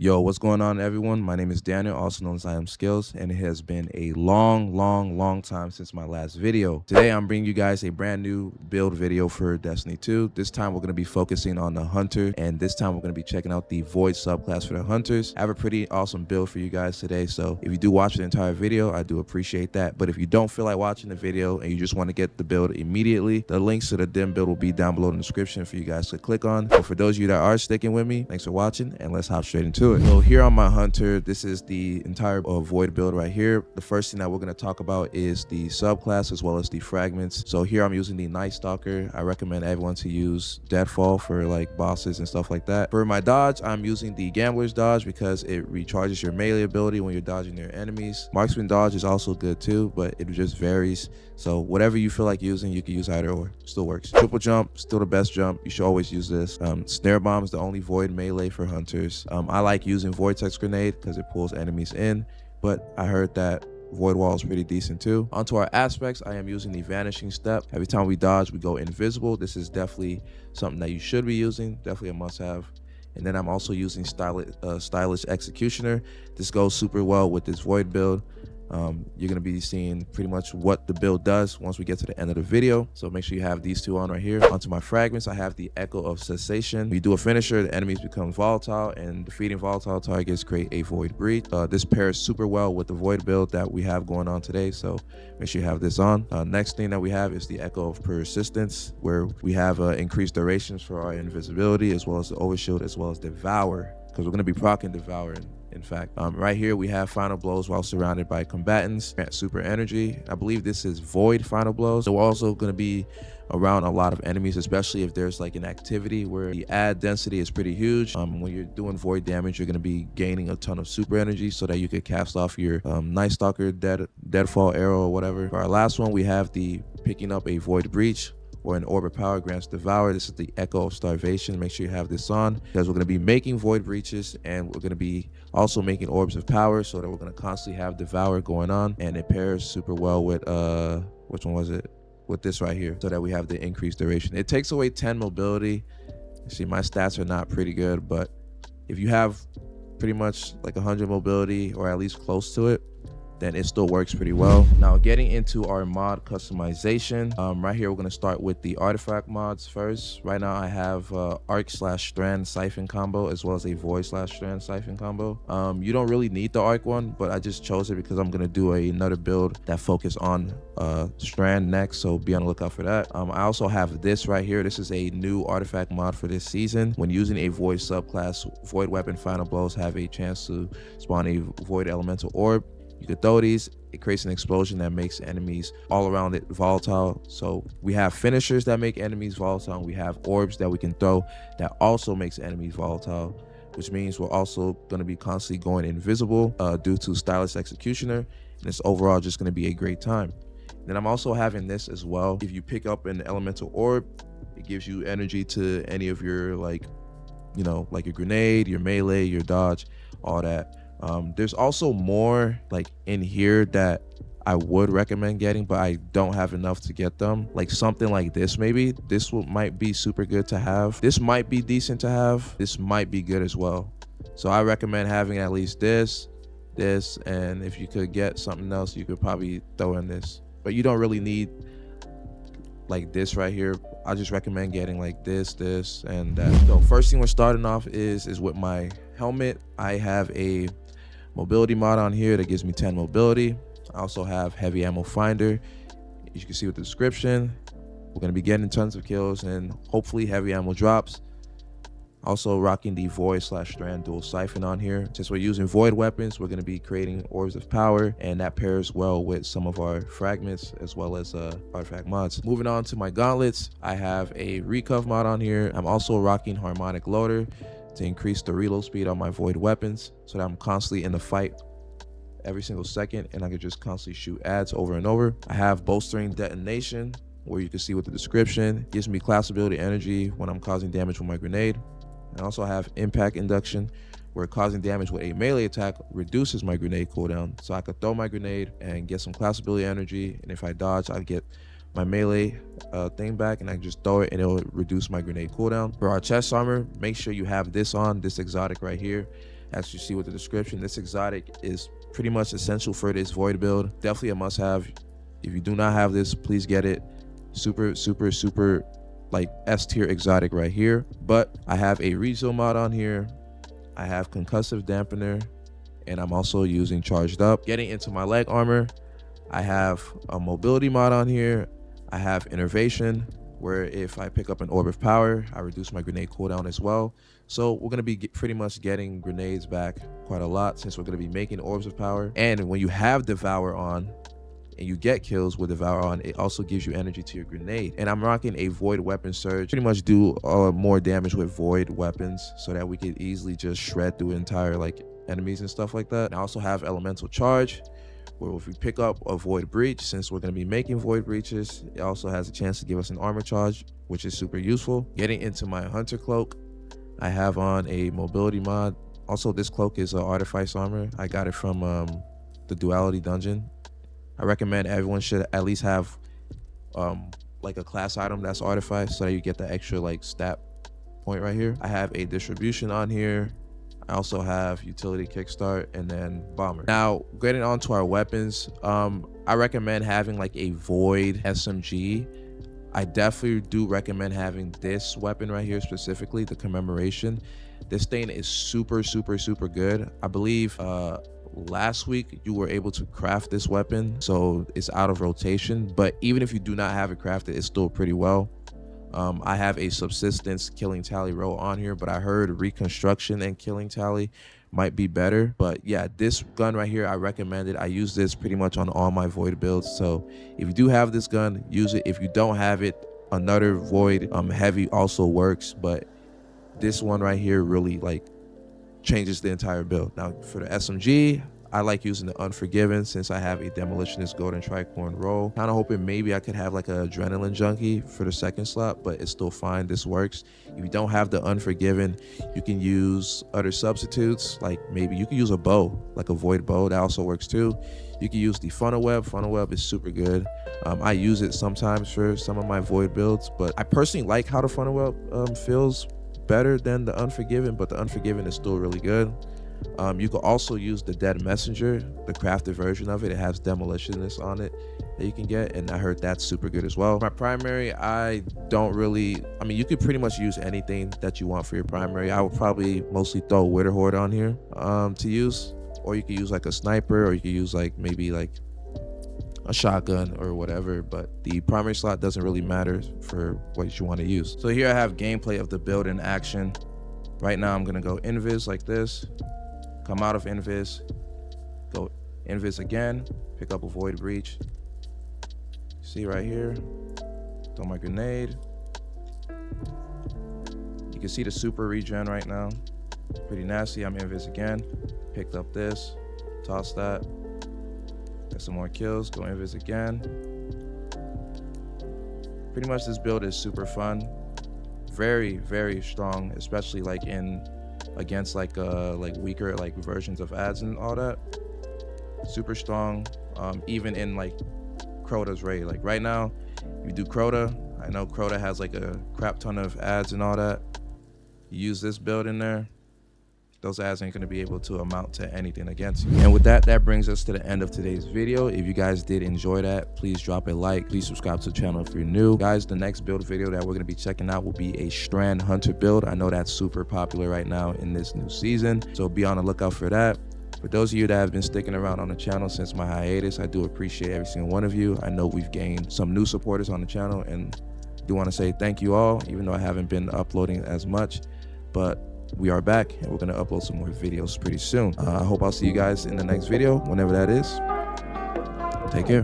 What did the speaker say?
Yo, what's going on, everyone? My name is Daniel, also known as I Am Skills, and it has been a long time since my last video. Today, I'm bringing you guys a brand new build video for Destiny 2. This time, we're going to be focusing on the Hunter, and this time, we're going to be checking out the Void subclass for the Hunters. I have a pretty awesome build for you guys today, so if you do watch the entire video, I do appreciate that. But if you don't feel like watching the video and you just want to get the build immediately, the links to the dim build will be down below in the description for you guys to click on. But for those of you that are sticking with me, thanks for watching, and let's hop straight into it. So here on my Hunter, this is the entire Void build right here. The first thing that we're going to talk about is the subclass as well as the fragments. So here I'm using the Night Stalker. I recommend everyone to use Deadfall for like bosses and stuff like that. For my dodge, I'm using the Gambler's Dodge because it recharges your melee ability when you're dodging your enemies. Marksman Dodge is also good too, but it just varies. So whatever you feel like using, you can use either or. Still works. Triple Jump, still the best jump. You should always use this. Snare Bomb is the only Void melee for Hunters. I like using Vortex Grenade because it pulls enemies in, but I heard that Void Wall is pretty decent too. Onto our aspects, I am using the Vanishing Step. Every time we dodge, we go invisible. This is definitely something that you should be using. Definitely a must-have. And then I'm also using Stylish Executioner. This goes super well with this Void build. You're going to be seeing pretty much what the build does once we get to the end of the video. So make sure you have these two on right here. Onto my fragments, I have the Echo of Cessation. When you do a finisher, the enemies become volatile, and defeating volatile targets create a Void Breach. This pairs super well with the Void build that we have going on today, so make sure you have this on. Next thing that we have is the Echo of Persistence, where we have increased durations for our invisibility, as well as the Overshield, as well as Devour, because we're going to be proccing Devour. In fact, right here we have Final Blows while surrounded by combatants. Super energy. I believe this is Void Final Blows. So we're also going to be around a lot of enemies, especially if there's like an activity where the ad density is pretty huge. When you're doing Void damage, you're going to be gaining a ton of super energy so that you could cast off your Night Stalker, Deadfall arrow or whatever. For our last one, we have the picking up a Void Breach, or an Orb of Power grants Devour. This is the Echo of Starvation. Make sure you have this on because we're going to be making Void Breaches, and we're going to be also making Orbs of Power, so that we're going to constantly have Devour going on, and it pairs super well with which one was it? With this right here, so that we have the increased duration. It takes away 10 mobility. See, my stats are not pretty good, but if you have pretty much like 100 mobility or at least close to it, then it still works pretty well. Now getting into our mod customization, right here we're going to start with the artifact mods first. Right now I have arc/strand siphon combo, as well as a void/strand siphon combo. You don't really need the arc one, but I just chose it because I'm going to do another build that focus on strand next, so be on the lookout for that. I also have this right here. This is a new artifact mod for this season. When using a void subclass, void weapon final blows have a chance to spawn a void elemental orb. You could throw these, it creates an explosion that makes enemies all around it volatile. So we have finishers that make enemies volatile, and we have orbs that we can throw that also makes enemies volatile, which means we're also going to be constantly going invisible due to Stylish Executioner, and it's overall just going to be a great time. Then I'm also having this as well. If you pick up an elemental orb, it gives you energy to any of your like your grenade, your melee, your dodge, all that. There's also more like in here that I would recommend getting, but I don't have enough to get them. Like something like this, maybe this might be super good to have. This might be decent to have. This might be good as well. So I recommend having at least this, and if you could get something else, you could probably throw in this. But you don't really need like this right here. I just recommend getting like this, and that. So first thing we're starting off is with my helmet. I have a mobility mod on here that gives me 10 mobility. I also have heavy ammo finder. You can see with the description, we're going to be getting tons of kills and hopefully heavy ammo drops. Also rocking the void/strand dual siphon on here. Since we're using void weapons, we're going to be creating orbs of power, and that pairs well with some of our fragments as well as artifact mods. Moving on to my gauntlets, I have a recuff mod on here. I'm also rocking harmonic loader to increase the reload speed on my void weapons, so that I'm constantly in the fight every single second, and I can just constantly shoot ads over and over. I have bolstering detonation, where you can see with the description, gives me class ability energy when I'm causing damage with my grenade. I also have impact induction, where causing damage with a melee attack reduces my grenade cooldown, so I could throw my grenade and get some class ability energy, and if I dodge, I get my melee thing back, and I can just throw it and it'll reduce my grenade cooldown. For our chest armor, make sure you have this on, this exotic right here. as you see with the description. This exotic is pretty much essential for this void build. Definitely a must-have. If you do not have this, please get it. Super like S tier exotic right here. But I have a refill mod on here. I have concussive dampener, and I'm also using charged up. Getting into my leg armor, I have a mobility mod on here. I have innervation, where if I pick up an orb of power, I reduce my grenade cooldown as well. So we're gonna be pretty much getting grenades back quite a lot, since we're gonna be making orbs of power. And when you have Devour on and you get kills with Devour on, it also gives you energy to your grenade. And I'm rocking a void weapon surge, pretty much do more damage with void weapons, so that we could easily just shred through entire like enemies and stuff like that. And I also have elemental charge, where if we pick up a void breach, since we're going to be making void breaches, it also has a chance to give us an armor charge, which is super useful. Getting into my hunter cloak, I have on a mobility mod. Also, this cloak is an artifice armor. I got it from the duality dungeon. I recommend everyone should at least have like a class item that's artifice, so that you get the extra like stat point right here. I have a distribution on here. I also have utility kickstart and then bomber. Now getting on to our weapons, I recommend having like a void SMG. I definitely do recommend having this weapon right here, specifically the commemoration. This thing is super good. I believe last week you were able to craft this weapon, so it's out of rotation, but even if you do not have it crafted, it's still pretty well. I have a subsistence killing tally roll on here, but I heard reconstruction and killing tally might be better. But yeah, this gun right here, I recommend it. I use this pretty much on all my void builds. So if you do have this gun, use it. If you don't have it, another void heavy also works, but this one right here really like changes the entire build. Now for the SMG, I like using the Unforgiven, since I have a Demolitionist Golden Tricorn roll. Kind of hoping maybe I could have like an Adrenaline Junkie for the second slot, but it's still fine. This works. If you don't have the Unforgiven, you can use other substitutes. Like maybe you can use a bow, like a Void Bow. That also works too. You can use the Funnel Web. Funnel Web is super good. I use it sometimes for some of my Void builds, but I personally like how the Funnel Web feels better than the Unforgiven, but the Unforgiven is still really good. You could also use the Dead Messenger, the crafted version of it. It has Demolitionist on it that you can get, and I heard that's super good as well. My primary, I mean, you could pretty much use anything that you want for your primary. I would probably mostly throw Wither Horde on here to use, or you could use like a sniper, or you could use like maybe like a shotgun or whatever, but the primary slot doesn't really matter for what you want to use. So here I have gameplay of the build in action. Right now I'm gonna go invis like this, come out of invis, go invis again, pick up a void breach. See right here, throw my grenade. You can see the super regen right now, pretty nasty. I'm invis again, picked up this, toss that, got some more kills, go invis again. Pretty much this build is super fun, very strong, especially like against like weaker like versions of ads and all that. Super strong, even in like Crota's raid. Like right now, you do Crota. I know Crota has like a crap ton of ads and all that. You use this build in there, those ads ain't going to be able to amount to anything against you. And with that, that brings us to the end of today's video. If you guys did enjoy that, please drop a like. Please subscribe to the channel if you're new. Guys, the next build video that we're going to be checking out will be a Strand Hunter build. I know that's super popular right now in this new season, so be on the lookout for that. For those of you that have been sticking around on the channel since my hiatus, I do appreciate every single one of you. I know we've gained some new supporters on the channel, and I do want to say thank you all, even though I haven't been uploading as much. But we are back, and we're going to upload some more videos pretty soon. I hope I'll see you guys in the next video, whenever that is. Take care.